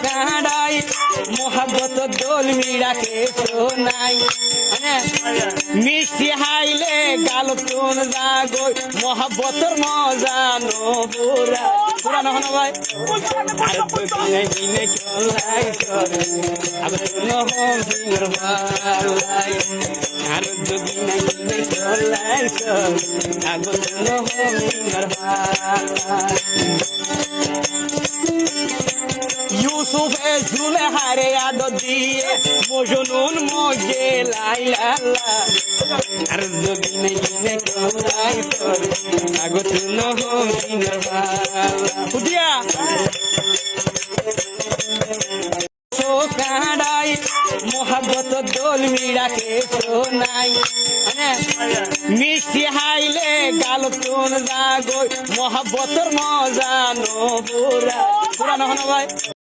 কাঁড়াই মোহাব্বত দোল মিড়াকে শোনাই মিষ্টি হাইলে গাল তুন জাগো মোহাব্বতর মজা নবুরা পুরা নহন ভাই আর বকিনে কিনে চলাই করে আবার নহন দিনর ভালাই আর বকিনে কিনে চলাই করে আবার নহন দিনর ভালাই ইউসুফে জুলেহারে আদো দিয়ে মজনুন মজে লাইলাল্লাহ আর যোগিনে কিনে চলাই করে আগত নহদিনের ভালা খুদিয়া কাঁড়াই মোহাব্বত দোল মিড়াকে শোনাই মিষ্টি হাইলে গাল তুন জাগো মোহাব্বতর মজা নবুরা পুরা নহন ভাই।